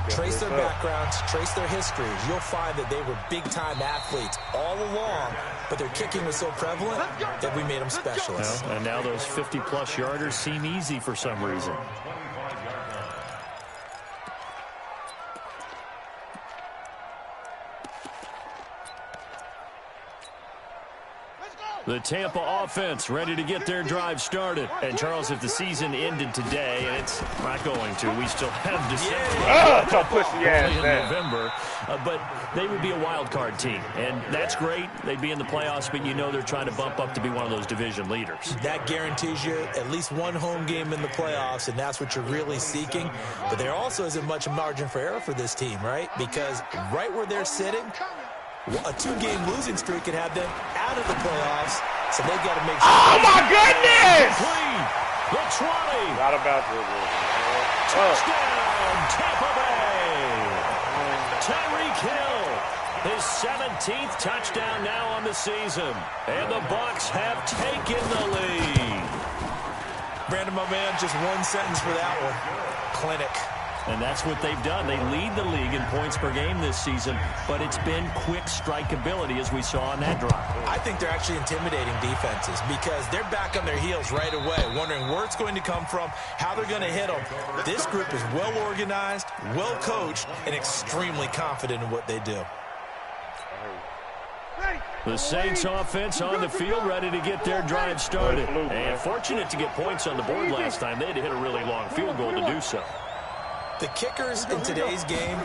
Trace their backgrounds, trace their histories. You'll find that they were big-time athletes all along, but their kicking was so prevalent that we made them specialists. Well, and now those 50-plus yarders seem easy for some reason. The Tampa offense ready to get their drive started. And, Charles, if the season ended today, and it's not going to, we still have December in November, but they would be a wild card team. And that's great. They'd be in the playoffs, but you know they're trying to bump up to be one of those division leaders. That guarantees you at least one home game in the playoffs, and that's what you're really seeking. But there also isn't much margin for error for this team, right? Because right where they're sitting, a two-game losing streak could have them out of the playoffs, so they've got to make sure. Oh, my goodness! The 20. Not about this. Touchdown, Tampa Bay. Tyreek Hill, his 17th touchdown now on the season. And the Bucs have taken the lead. Brandon, my man, just one sentence for that one. Clinic. And that's what they've done. They lead the league in points per game this season, but it's been quick strikeability as we saw on that drive. I think they're actually intimidating defenses because they're back on their heels right away, wondering where it's going to come from, how they're going to hit them. This group is well organized, well coached, and extremely confident in what they do. The Saints offense on the field, ready to get their drive started. And fortunate to get points on the board last time. They had to hit a really long field goal to do so. The kickers in today's game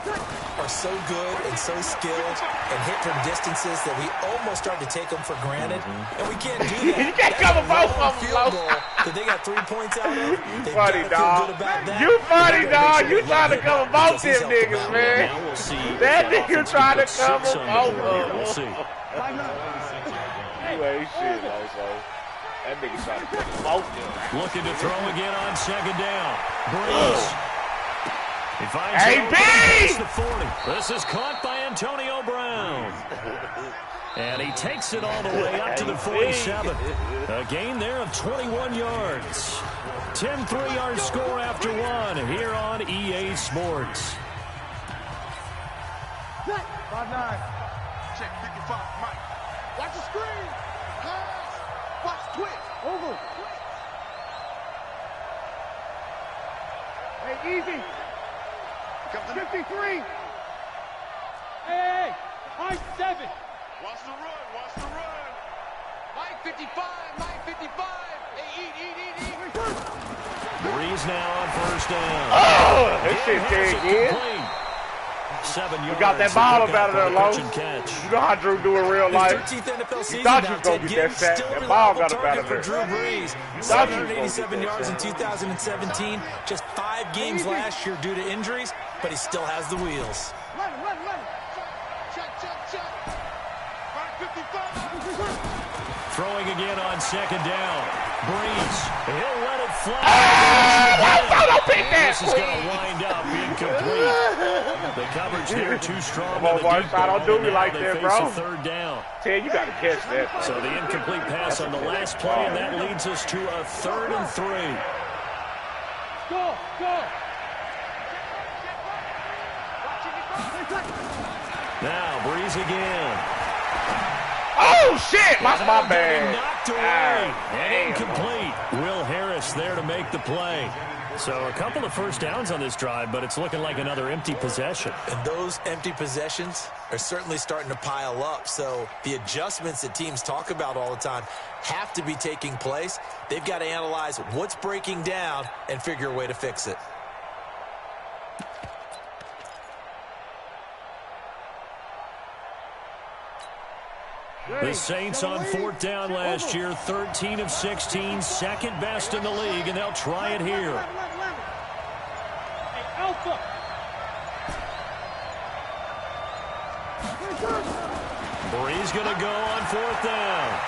are so good and so skilled and hit from distances that we almost start to take them for granted, and we can't do that. You can't cover both of them, field goal that they got 3 points out of. You funny, dog. You funny, dog. You trying to cover both them niggas, man. We'll see that nigga trying to cover both of them. We'll see. You ain't shit, also. That nigga trying to cover both of them. Looking to throw again on second down. Breeze. He finds the 40. This is caught by Antonio Brown. And he takes it all the way up to the 47. A gain there of 21 yards. 10 3-yard score after one here on EA Sports. 5-9. Check 55, Mike. Watch the screen. Pass. Watch twitch. Over. Hey, easy. 53. Hey, Mike 7. Watch the run. Mike 55, Mike 55. Hey, eat. Breeze now on first down. Oh, this shit can't get. 7 yards. You got that ball up out of there, Lowe. You know how Drew do in real life. His 13th NFL season. You thought you was going to get that sack. That ball got up out of there. Drew Brees. 787 yards in 2017. Just 5 games last year due to injuries, but he still has the wheels. Run. Check. Mike 55. Throwing again on second down. Breeze. He'll let it fly. This is going to wind up incomplete. The coverage there too strong. Come on, Warshaw, don't do me like that, bro. Third down. Ted, you got to catch that. So the incomplete pass on the last play, and that leads us to a 3rd and 3. Go. Now Breeze again. Oh, shit! That's my bad. Knocked away and incomplete. Will Harris there to make the play. So a couple of first downs on this drive, but it's looking like another empty possession. And those empty possessions are certainly starting to pile up. So the adjustments that teams talk about all the time have to be taking place. They've got to analyze what's breaking down and figure a way to fix it. The Saints on 4th down last year, 13 of 16, second best in the league, and they'll try it here. Hey, Alpha. Breeze going to go on 4th down.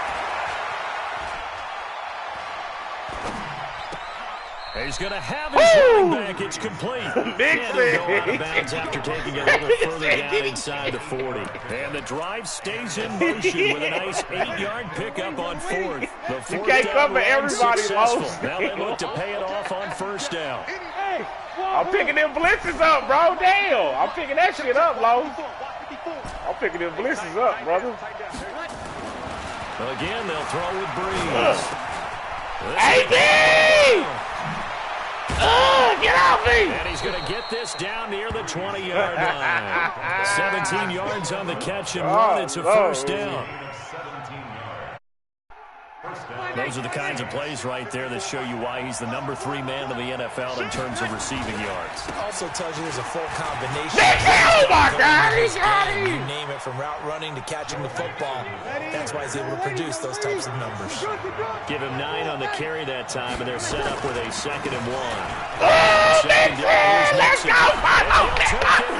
He's going to have his running back. It's complete. And he'll go out of bounds after taking a little further down inside the 40. And the drive stays in motion with a nice 8-yard pickup on 4th. The 4th you can't cover everybody, successful. Now they look to pay it off on 1st down. Hey, I'm picking them blitzes up, bro. Damn. I'm picking that shit up, Lowe. I'm picking them blitzes up, brother. Again, they'll throw with Breeze. AB! Get off me! And he's going to get this down near the 20-yard line. 17 yards on the catch and run. It's a first down. Those are the kinds of plays right there that show you why he's the number 3 man in the NFL in terms of receiving yards. Also tells you there's a full combination. Oh my God, he got it! You name it, from route running to catching the football. That's why he's able to produce those types of numbers. Give him 9 on the carry that time, and they're set up with a 2nd and 1. Oh, let's go, Carlo!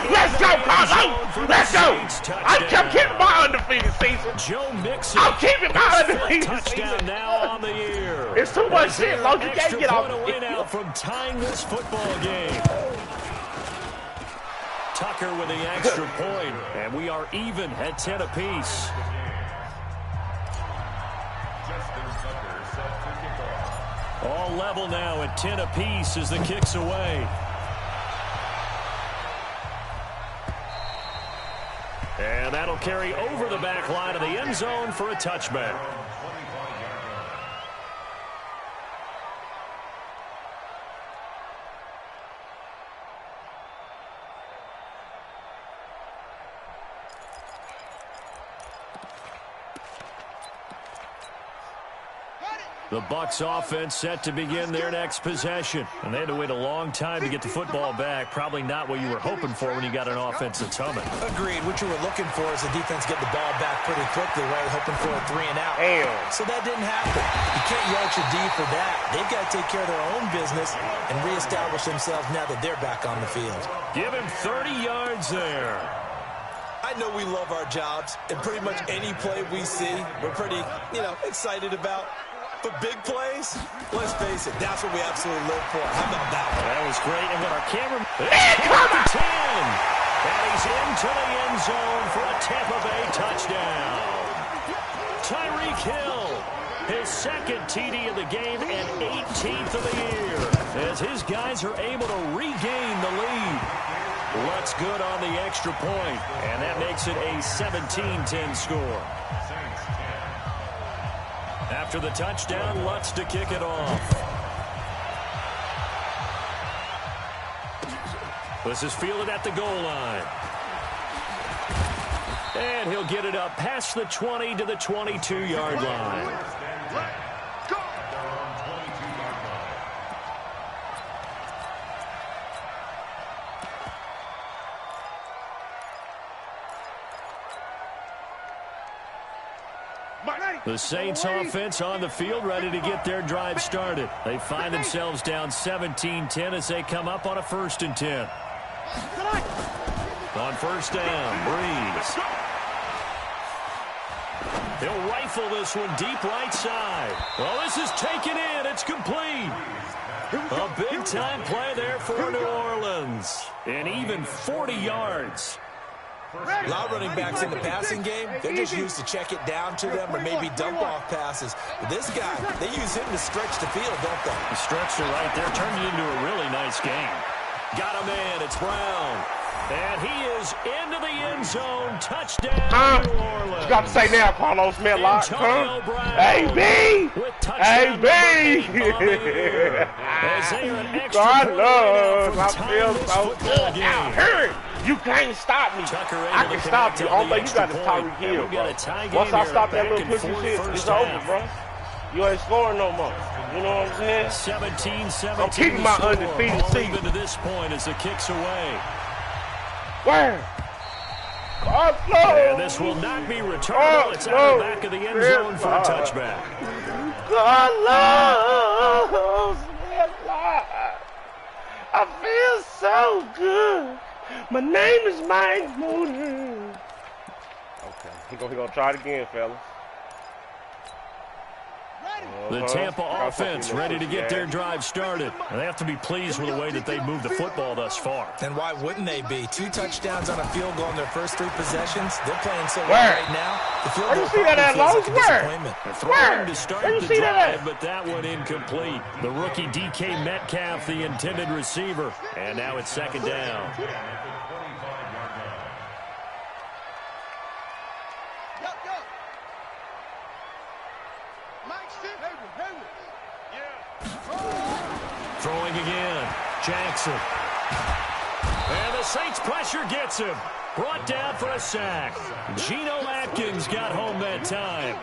Let's go, Carlo! Let's go! I'm keeping my undefeated season. Joe Mixon. I'm keeping my undefeated touchdown season. now on the year. It's too much shit, Lowe. You can't get off away now from tying this football game. Tucker with the extra point, and we are even at 10 apiece. All level now at 10 apiece as the kick's away. And that'll carry over the back line of the end zone for a touchback. The Bucs offense set to begin their next possession. And they had to wait a long time to get the football back. Probably not what you were hoping for when you got an offense that's humming. Agreed. What you were looking for is the defense get the ball back pretty quickly, right? Hoping for a 3 and out. Damn. So that didn't happen. You can't yell at your D for that. They've got to take care of their own business and reestablish themselves now that they're back on the field. Give him 30 yards there. I know we love our jobs, and pretty much any play we see, we're pretty, excited about. But big plays, let's face it, that's what we absolutely live for. How about that one? That was great. And when our camera... It's caught the 10. And he's into the end zone for a Tampa Bay touchdown. Tyreek Hill, his 2nd TD of the game and 18th of the year, as his guys are able to regain the lead. Lutz good on the extra point, and that makes it a 17-10 score. After the touchdown, Lutz to kick it off. This is fielded at the goal line. And he'll get it up past the 20 to the 22-yard line. The Saints offense on the field, ready to get their drive started. They find themselves down 17-10 as they come up on a 1st and 10. On 1st down, Breeze. He'll rifle this one deep right side. Well, this is taken in. It's complete. A big-time play there for New Orleans. And even 40 yards. A lot of running backs in the passing game, they're just used to check it down to them or maybe dump off passes. But this guy, they use him to stretch the field, don't they? The stretcher right there turned it into a really nice game. Got a man, it's Brown. And he is into the end zone. Touchdown, New Orleans. You got to say now, Carlos Medlock. AB! AB! Carlos, I feel so good. Now, hurry! You can't stop me. I can stop you. Only you got to Tyreek Hill, bro. Once I stop that little pussy shit, it's over, bro. You ain't scoring no more. You know what I'm saying? 17-17. I'm keeping my undefeated season. Even to this point as the kick's away. Where? And this will not be returned. It's out of the back of the end zone for a touchback. Carlos, I feel so good. My name is Mike Mooney. Okay, he gonna try it again, fellas. The Tampa offense ready to get their drive started. And they have to be pleased with the way that they moved the football thus far. And why wouldn't they be? 2 touchdowns on a field goal in their first 3 possessions. They're playing so well right now. The field goal probably feels like a disappointment. They're throwing to start the drive, but that one incomplete. The rookie DK Metcalf, the intended receiver. And now it's second down. Throwing again. Jackson. And the Saints pressure gets him. Brought down for a sack. Geno Atkins got home that time.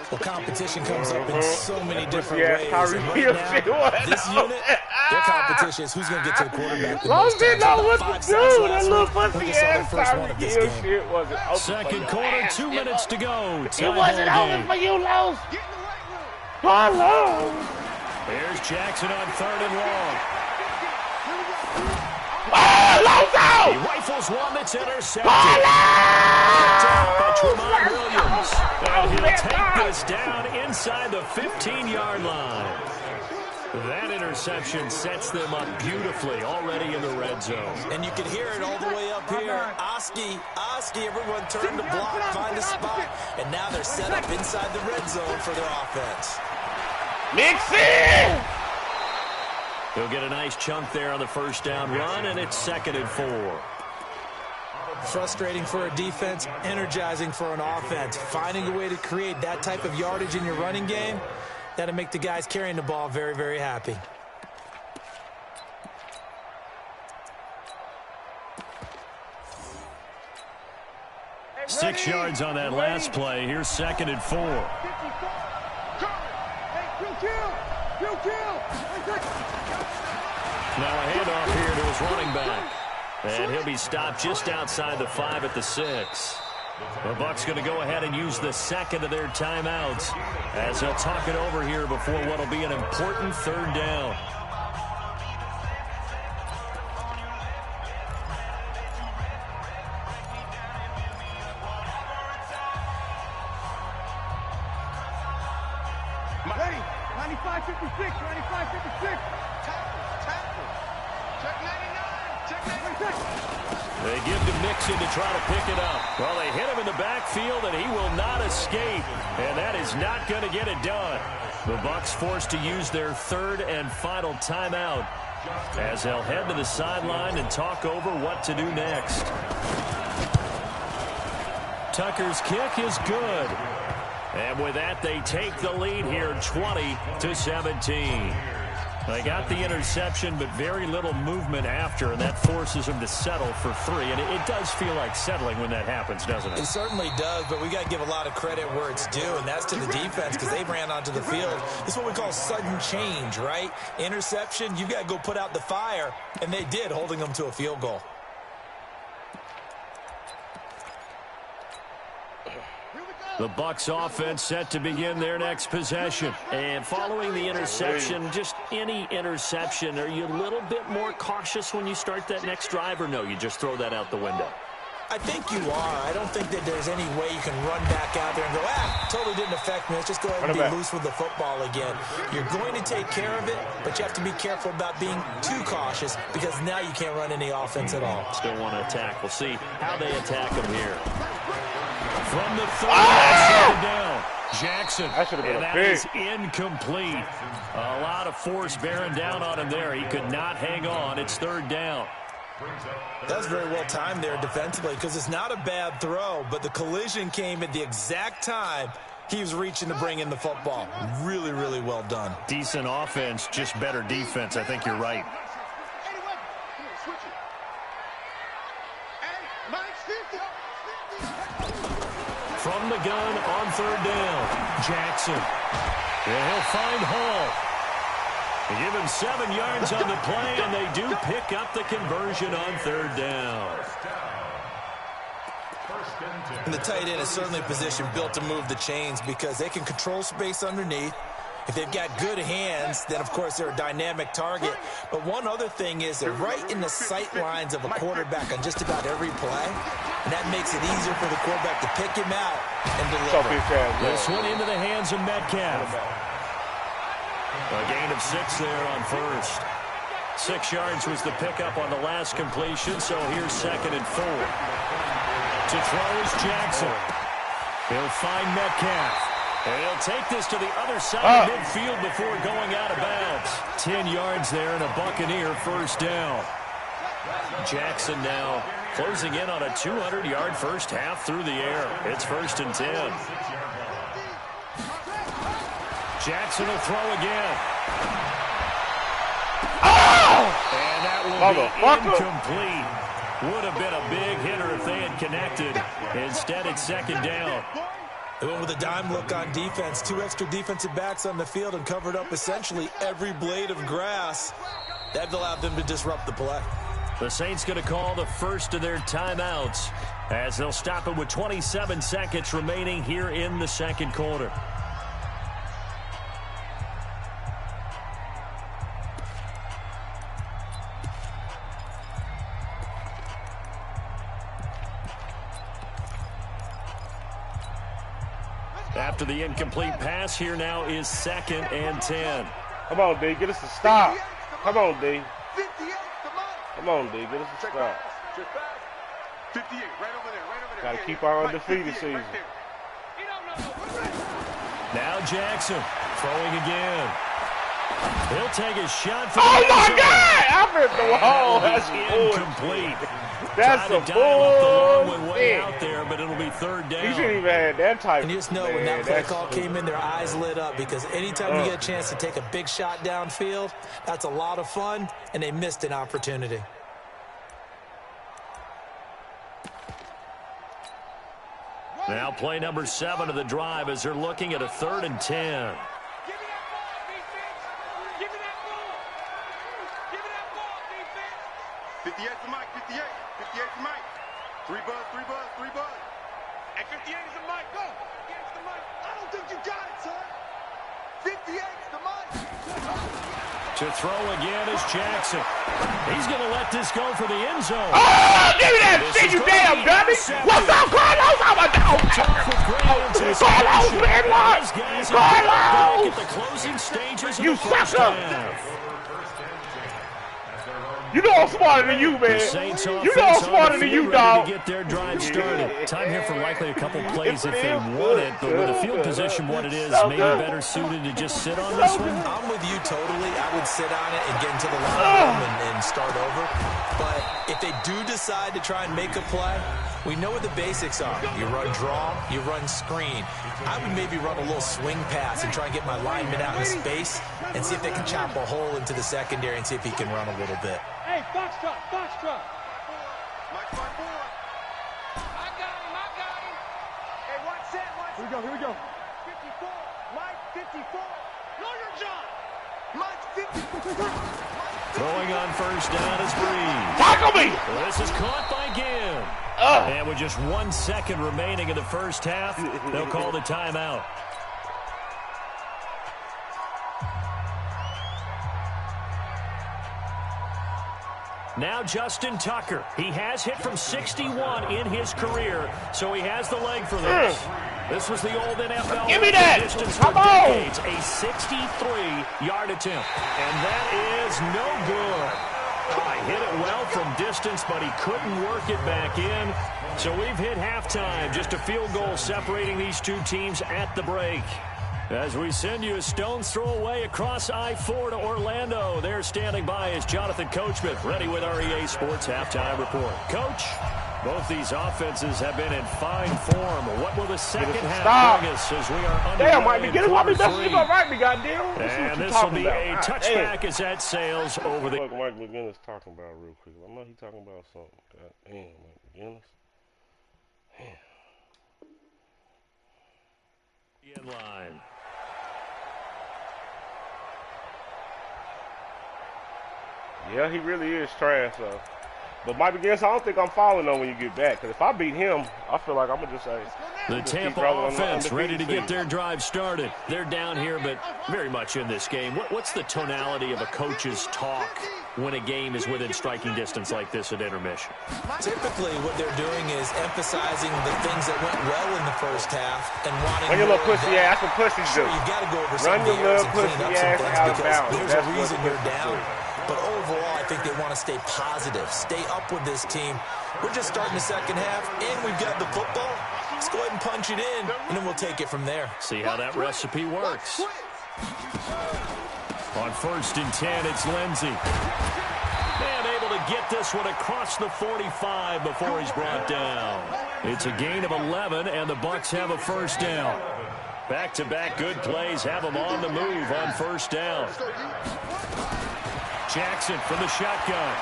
Well, competition comes up in so many different ways. And right now, this unit, their competition is who's going to get to the quarterback the most times. Know what to do. That little pussy ass Tyreek Hill shit wasn't open. Second quarter, 2 minutes to go. It wasn't open for you, Los. Hello. Here's Jackson on 3rd and long. Oh, he rifles one that's intercepted. By Tremont Williams. And he'll take this down inside the 15-yard line. That interception sets them up beautifully already in the red zone. And you can hear it all the way up here. Oski, everyone turned to block, find a spot, and now they're set up inside the red zone for their offense. Mixon! He'll get a nice chunk there on the first down run, and it's 2nd and 4. Frustrating for a defense, energizing for an offense. Finding a way to create that type of yardage in your running game, that'll make the guys carrying the ball very, very happy. Hey, 6 yards on that last play. Here's 2nd and 4. Now a handoff here to his running back. And he'll be stopped just outside the 5 at the 6. The Bucs going to go ahead and use the second of their timeouts as they'll talk it over here before what will be an important 3rd down. Ready, 95-56, 95-56. Tackle. Check 99, check 96. They give to Mixon to try to pick it up. Well, they hit him in the backfield, and he will not escape. And that is not going to get it done. The Bucs forced to use their 3rd and final timeout as they'll head to the sideline and talk over what to do next. Tucker's kick is good. And with that, they take the lead here, 20-17. They got the interception, but very little movement after, and that forces them to settle for 3. And it does feel like settling when that happens, doesn't it? It certainly does, but we got to give a lot of credit where it's due, and that's to the defense because they ran onto the field. This is what we call sudden change, right? Interception, you got to go put out the fire, and they did, holding them to a field goal. The Bucs offense set to begin their next possession. And following the interception, just any interception, are you a little bit more cautious when you start that next drive, or no, you just throw that out the window? I think you are. I don't think that there's any way you can run back out there and go, totally didn't affect me. Let's just go ahead and be loose with the football again. You're going to take care of it, but you have to be careful about being too cautious because now you can't run any offense at all. Still want to attack. We'll see how they attack them here. From the 3rd down, Jackson, and that is incomplete. A lot of force bearing down on him there. He could not hang on. It's 3rd down. That was very well timed there defensively because it's not a bad throw, but the collision came at the exact time he was reaching to bring in the football. Really, really well done. Decent offense, just better defense. I think you're right. From the gun on 3rd down, Jackson. And he'll find Hall. They give him 7 yards on the play, and they do pick up the conversion on 3rd down. And the tight end is certainly a position built to move the chains because they can control space underneath. If they've got good hands, then, of course, they're a dynamic target. But one other thing is they're right in the sight lines of a quarterback on just about every play. And that makes it easier for the quarterback to pick him out and deliver. This one into the hands of Metcalf. A gain of 6 there on first. 6 yards was the pickup on the last completion, so here's 2nd and 4. To throw is Jackson. He'll find Metcalf. And he'll take this to the other side of midfield before going out of bounds. 10 yards there and a Buccaneer first down. Jackson now closing in on a 200-yard first half through the air. It's 1st and 10. Jackson will throw again. And that will be incomplete. Would have been a big hitter if they had connected. Instead, it's 2nd down. They went with a dime look on defense. 2 extra defensive backs on the field and covered up essentially every blade of grass. That allowed them to disrupt the play. The Saints going to call the first of their timeouts as they'll stop it with 27 seconds remaining here in the 2nd quarter. After the incomplete pass, here now is 2nd and 10. Come on, D. Get us a stop. Come on, D. Come on, D. Get us a stop. 58, right over there. Got to keep our undefeated season. Now Jackson throwing again. He'll take a shot for oh my God! I ripped the wall. That's incomplete. That's a bull out there, but it'll be 3rd down. You shouldn't even have that type. And you just know when that play call came in, their eyes lit up because anytime you get a chance to take a big shot downfield, that's a lot of fun, and they missed an opportunity. Now play number 7 of the drive as they're looking at a 3rd and 10. 58 to Mike, 58 to Mike. 3 buzz. And 58 is the Mike, go. 58 is the Mike. I don't think you got it, son. 58 is the Mike. To throw again is Jackson. He's going to let this go for the end zone. Oh, give me that shit, you damn dummy. What's up, Carlos? I'm a dog. Carlos, man, what? Carlos. At the closing stages of you the first sucker. half. You know I'm smarter than you, man. You know I'm smarter than you, dog. To get their drive started. Time here for likely a couple plays if they want it, but with the field position what it is, maybe better suited to just sit on this one. I'm with you totally. I would sit on it and get into the locker room and start over. But if they do decide to try and make a play, we know what the basics are. You run draw, you run screen. I would maybe run a little swing pass and try and get my lineman out in space and see if they can chop a hole into the secondary and see if he can run a little bit. Hey, Foxtrot. Mike's my boy. I got him. Hey, watch that. Here we go. 54. Mike, 54. Know your job. Mike, 54. Throwing on first down is Breeze. Tackle me! Well, this is caught by Ginn. And with just 1 second remaining in the first half, they'll call the timeout. Now Justin Tucker. He has hit from 61 in his career, so he has the leg for this. This was the old NFL. Give me that! Distance Come for on! decades, a 63-yard attempt. And that is no good. Hit it well from distance, but he couldn't work it back in. So we've hit halftime. Just a field goal separating these two teams at the break. As we send you a stone's throw away across I-4 to Orlando. There standing by is Jonathan Coachman, ready with our EA Sports Halftime Report. Coach, both these offenses have been in fine form. What will the second half bring us as we are underway? Damn, Mike, get him off me. That's three? right, me, goddamn. And this will be a touchback as that sails over the... Look, Mike McGinnis talking about real quick. I know he talking about something. God damn, Mike McGinnis. In line. Yeah, he really is trash, though. But Mike McGinnis, I don't think I'm following on when you get back. Because if I beat him, I feel like I'm going to just say. The Tampa offense ready to get their drive started. They're down here, but very much in this game. What's the tonality of a coach's talk when a game is within striking distance like this at intermission? Typically, what they're doing is emphasizing the things that went well in the first half and wanting Run your little pussy ass. That's what pussies do. Sure, you've got to go over some Run your little pussy ass out of bounds. There's a reason you're down. But overall, I think they want to stay positive, stay up with this team. We're just starting the second half, and we've got the football. Let's go ahead and punch it in, and then we'll take it from there. See how that recipe works. On 1st and 10, it's Lindsey. And able to get this one across the 45 before he's brought down. It's a gain of 11, and the Bucs have a first down. Back-to-back good plays have them on the move on first down. Jackson from the shotgun.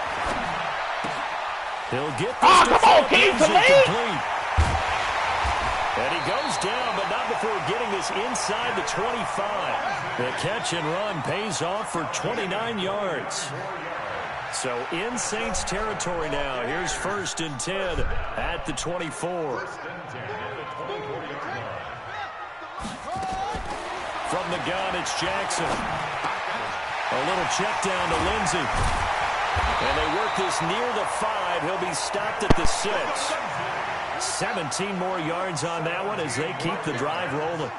He'll get this come on, Keith, complete. And he goes down, but not before getting this inside the 25. The catch and run pays off for 29 yards. So in Saints territory now. Here's 1st and 10 at the 24. From the gun, it's Jackson. A little check down to Lindsey. And they work this near the 5. He'll be stopped at the 6. 17 more yards on that one as they keep the drive rolling.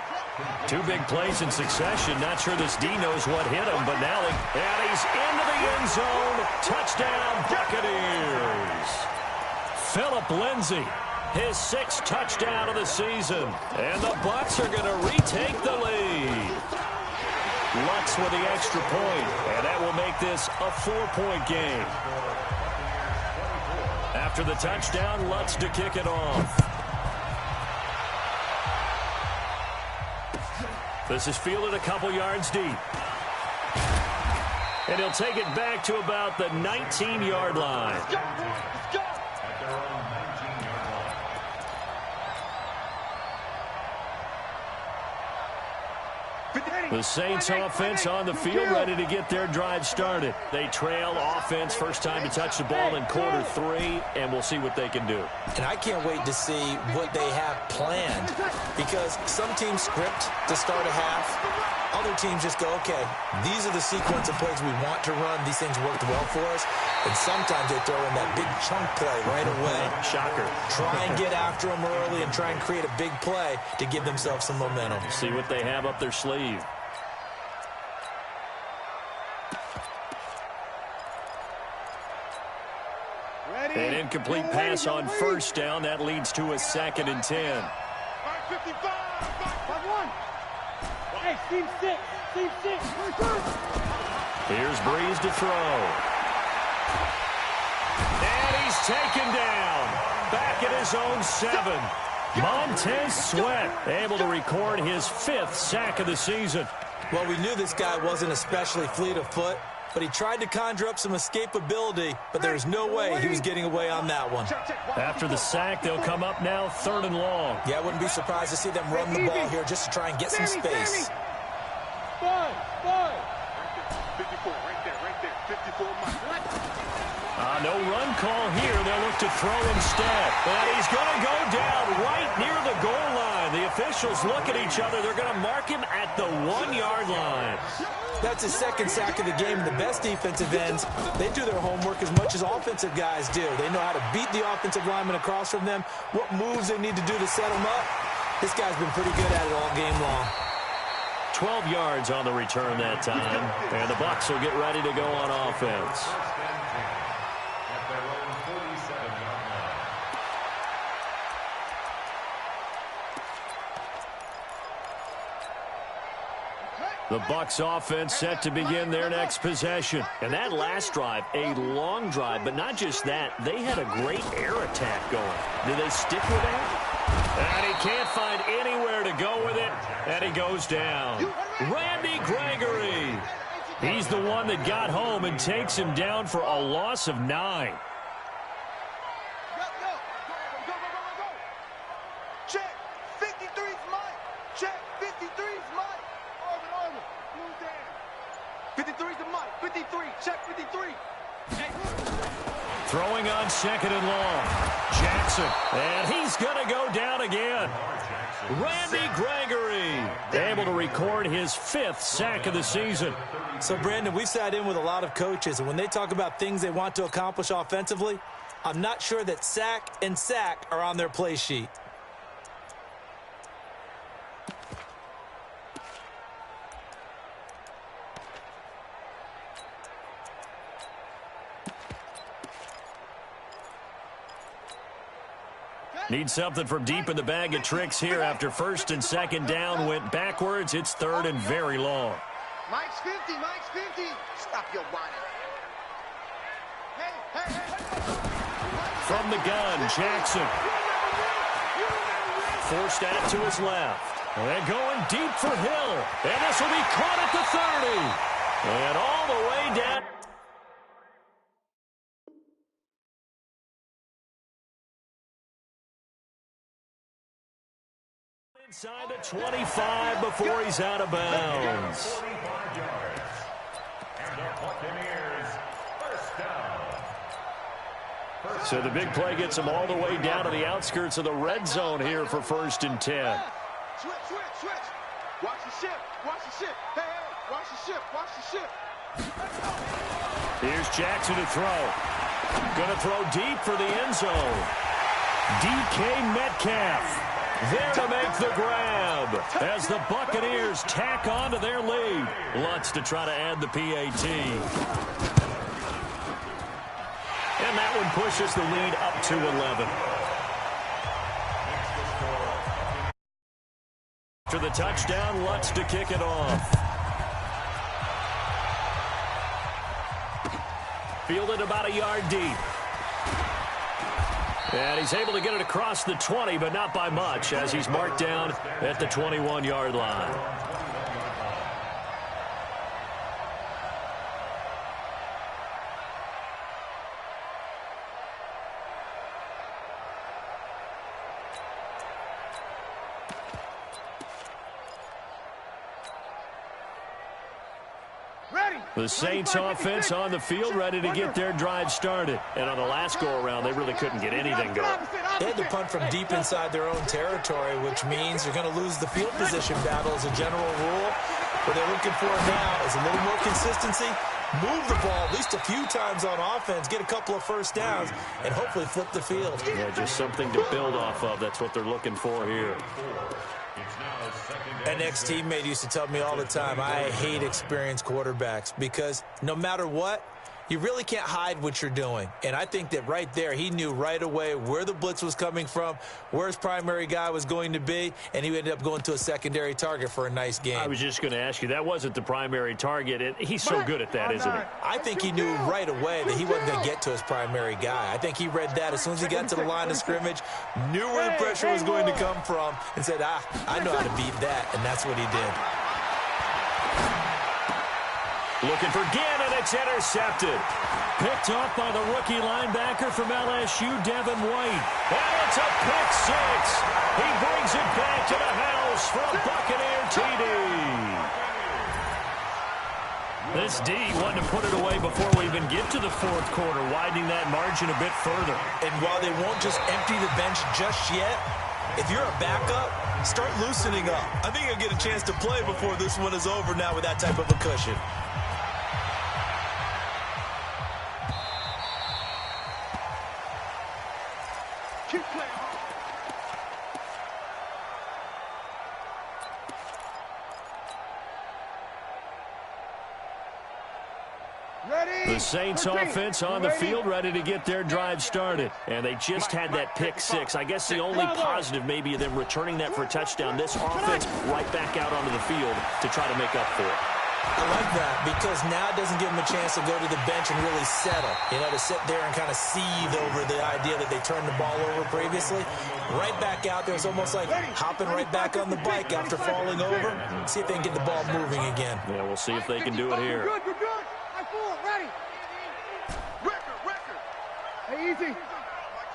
2 big plays in succession. Not sure this D knows what hit him, but now and he's into the end zone. Touchdown, Buccaneers. Phillip Lindsey, his 6th touchdown of the season. And the Bucs are going to retake the lead. Lutz with the extra point, and that will make this a 4-point game. After the touchdown, Lutz to kick it off. This is fielded a couple yards deep. And he'll take it back to about the 19-yard line. The Saints offense on the field ready to get their drive started. They trail offense first time to touch the ball in quarter 3, and we'll see what they can do. And I can't wait to see what they have planned, because some teams script to start a half. Other teams just go, okay, these are the sequence of plays we want to run. These things worked well for us. And sometimes they throw in that big chunk play right away. Shocker. Try and get after them early and try and create a big play to give themselves some momentum. See what they have up their sleeve. An incomplete pass on first down. That leads to a 2nd and 10. 55. Hey, Steve 6. Steve 6. Here's Breeze to throw. And he's taken down. Back at his own 7. Montez Sweat able to record his 5th sack of the season. Well, we knew this guy wasn't especially fleet of foot, but he tried to conjure up some escapability, but there's no way he was getting away on that one. After the sack, they'll come up now 3rd and long. Yeah, I wouldn't be surprised to see them run the ball here just to try and get some space. 54, right there, 54 No run call here. They'll look to throw instead. And he's going to go down right near the goal line. The officials look at each other. They're going to mark him at the 1-yard line. That's his 2nd sack of the game. The best defensive ends, they do their homework as much as offensive guys do. They know how to beat the offensive lineman across from them, what moves they need to do to set them up. This guy's been pretty good at it all game long. 12 yards on the return that time. And the Bucs will get ready to go on offense. The Bucs offense set to begin their next possession. And that last drive, a long drive, but not just that, they had a great air attack going. Do they stick with that? And he can't find anywhere to go with it, and he goes down. Randy Gregory. He's the one that got home and takes him down for a loss of 9. Check. 53's Mike. Check. 53's Mike. Arvin. Move down. 53's the Mike. 53. Check 53. Hey. Throwing on second and long. Jackson. And he's going to go down again. Randy Gregory able to record his 5th sack of the season. So, Brandon, we've sat in with a lot of coaches, and when they talk about things they want to accomplish offensively, I'm not sure that sack and sack are on their play sheet. Need something from deep in the bag of tricks here after first and second down went backwards. It's third and very long. Mike's 50, Mike's 50. Stop your whining. Hey. From the gun, Jackson. Forced out to his left. And going deep for Hill. And this will be caught at the 30. And all the way down. Inside the 25 before he's out of bounds. So the big play gets him all the way down to the outskirts of the red zone here for 1st and 10. Switch. Watch the ship. Hey, watch the ship. Here's Jackson to throw. Going to throw deep for the end zone. DK Metcalf there to make the grab as the Buccaneers tack on to their lead. Lutz to try to add the PAT. And that one pushes the lead up to 11. For the touchdown, Lutz to kick it off. Fielded about a yard deep. And he's able to get it across the 20, but not by much, as he's marked down at the 21-yard line. The Saints offense on the field, ready to get their drive started. And on the last go-around, they really couldn't get anything going. They had to punt from deep inside their own territory, which means they're going to lose the field position battle as a general rule. What they're looking for now is a little more consistency, move the ball at least a few times on offense, get a couple of first downs, and hopefully flip the field. Yeah, just something to build off of. That's what they're looking for here. An ex-teammate used to tell me all the time, I hate experienced quarterbacks because no matter what, you really can't hide what you're doing. And I think that right there, he knew right away where the blitz was coming from, where his primary guy was going to be, and he ended up going to a secondary target for a nice game. I was just going to ask you, that wasn't the primary target. He's so good at that, isn't he? I think he knew right away that he wasn't going to get to his primary guy. I think he read that as soon as he got to the line of scrimmage, knew where the pressure was going to come from, and said, I know how to beat that, and that's what he did. Looking for Gannon, it's intercepted. Picked off by the rookie linebacker from LSU, Devin White. And it's a pick six. He brings it back to the house for a Buccaneer TD. This D wanted to put it away before we even get to the fourth quarter, widening that margin a bit further. And while they won't just empty the bench just yet, if you're a backup, start loosening up. I think you'll get a chance to play before this one is over now with that type of a cushion. The Saints offense on the field, ready to get their drive started. And they just had that pick six. I guess the only positive maybe of them returning that for a touchdown. This offense right back out onto the field to try to make up for it. I like that because now it doesn't give them a chance to go to the bench and really settle. You know, to sit there and kind of seethe over the idea that they turned the ball over previously. Right back out there. It's almost like hopping right back on the bike after falling over. See if they can get the ball moving again. Yeah, we'll see if they can do it here. You're good. Ready. Record. Hey, easy.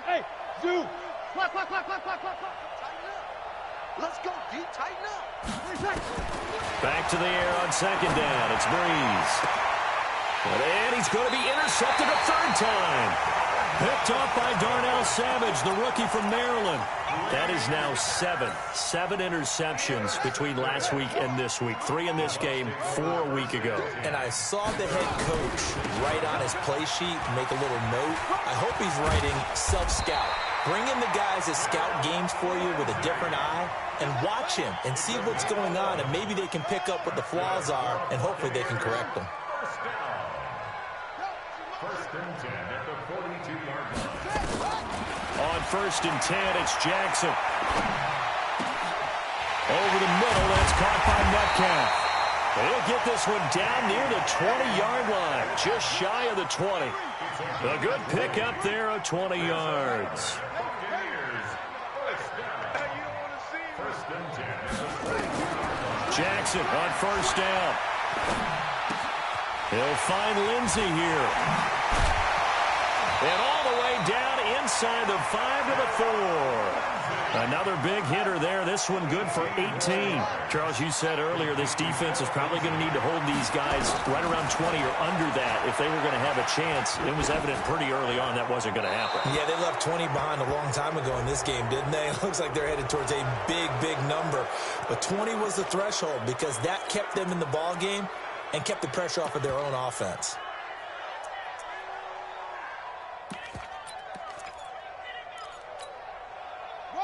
Hey, Zoo. Clock. Let's go, D. Tighten up. Back to the air on second down. It's Breeze. And he's going to be intercepted a third time. Picked off by Darnell Savage, the rookie from Maryland. That is now seven interceptions between last week and this week. 3 in this game, 4 a week ago. And I saw the head coach write on his play sheet, make a little note. I hope he's writing self-scout. Bring in the guys that scout games for you with a different eye and watch him and see what's going on, and maybe they can pick up what the flaws are, and hopefully they can correct them. First and 10 at the 42-yard line. On 1st and 10, it's Jackson. Over the middle, that's caught by Metcalf. He'll get this one down near the 20-yard line, just shy of the 20. A good pickup there of 20 yards. Jackson on 1st down. He'll find Lindsey here. And all the way down inside the 5 to the 4. Another big hitter there. This one good for 18. Charles, you said earlier this defense is probably going to need to hold these guys right around 20 or under that if they were going to have a chance. It was evident pretty early on that wasn't going to happen. Yeah, they left 20 behind a long time ago in this game, didn't they? It looks like they're headed towards a big number. But 20 was the threshold because that kept them in the ball game and kept the pressure off of their own offense.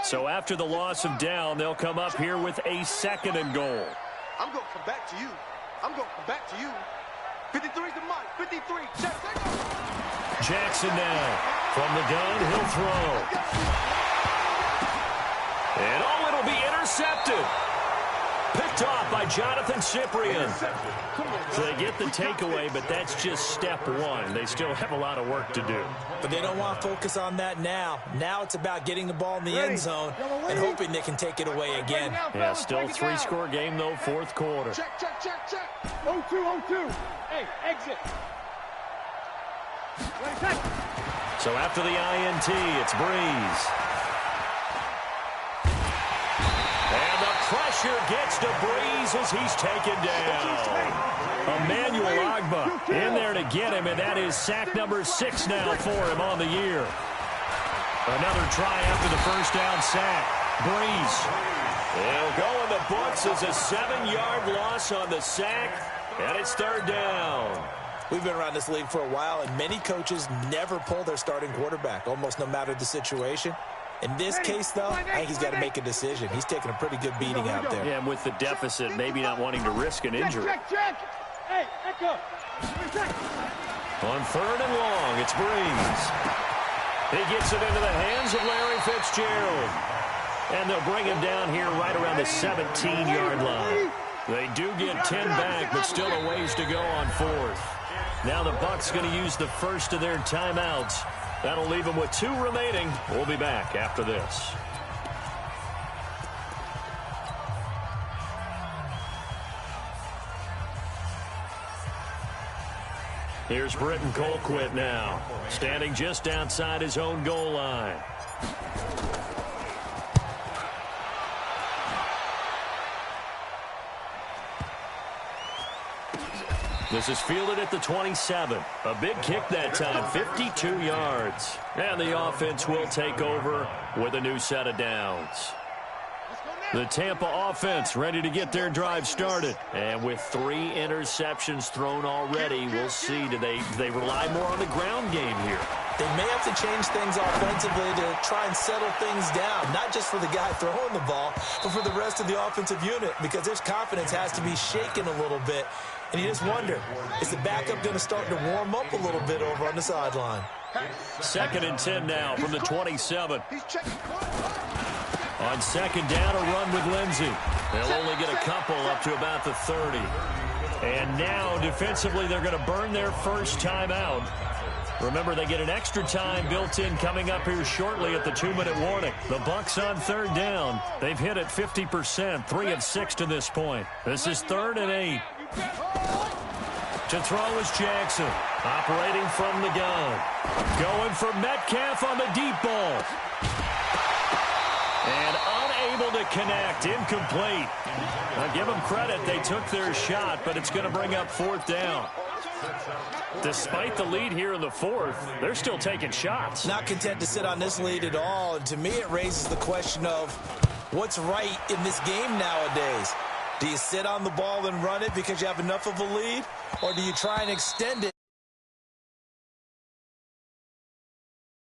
So after the loss of down, they'll come up here with a 2nd and goal. I'm going to come back to you. I'm going to come back to you. 53 to Mike. 53. Jackson now. From the gun, he'll throw. And oh, it'll be intercepted. Picked off by Jonathan Cyprien. So they get the takeaway, but that's just step 1. They still have a lot of work to do. But they don't want to focus on that now. Now it's about getting the ball in the end zone and hoping they can take it away again. Yeah, still 3-score game, though, 4th quarter. Check. 0-2. Hey, exit. So after the INT, it's Breeze. And the pressure gets to Breeze as he's taken down. Emmanuel Agba in there to get him, and that is sack number 6 now for him on the year. Another try after the 1st down sack. Breeze. He'll go in the books as a 7-yard loss on the sack, and it's 3rd down. We've been around this league for a while, and many coaches never pull their starting quarterback, almost no matter the situation. In this case, though, I think he's got to make a decision. He's taking a pretty good beating out there. Yeah, and with the deficit, maybe not wanting to risk an injury. Check. Hey, Echo. On 3rd and long, it's Breeze. He gets it into the hands of Larry Fitzgerald. And they'll bring him down here right around the 17-yard line. They do get 10 back, but still a ways to go on 4th. Now the Bucs going to use the first of their timeouts. That'll leave them with 2 remaining. We'll be back after this. Here's Britton Colquitt now, standing just outside his own goal line. This is fielded at the 27. A big kick that time, 52 yards. And the offense will take over with a new set of downs. The Tampa offense ready to get their drive started. And with 3 interceptions thrown already, we'll see. Do they rely more on the ground game here? They may have to change things offensively to try and settle things down, not just for the guy throwing the ball, but for the rest of the offensive unit, because his confidence has to be shaken a little bit. And you just wonder, is the backup going to start to warm up a little bit over on the sideline? 2nd and 10 now from the 27. On 2nd down, a run with Lindsey. They'll only get a couple up to about the 30. And now, defensively, they're going to burn their first timeout. Remember, they get an extra time built in coming up here shortly at the 2-minute warning. The Bucs on 3rd down. They've hit it 50%, 3 of 6 to this point. This is 3rd and 8. To throw is Jackson, operating from the gun. Going for Metcalf on the deep ball. And unable to connect, incomplete. Now give them credit, they took their shot, but it's going to bring up 4th down. Despite the lead here in the fourth, they're still taking shots. Not content to sit on this lead at all. And to me, it raises the question of what's right in this game nowadays. Do you sit on the ball and run it because you have enough of a lead? Or do you try and extend it?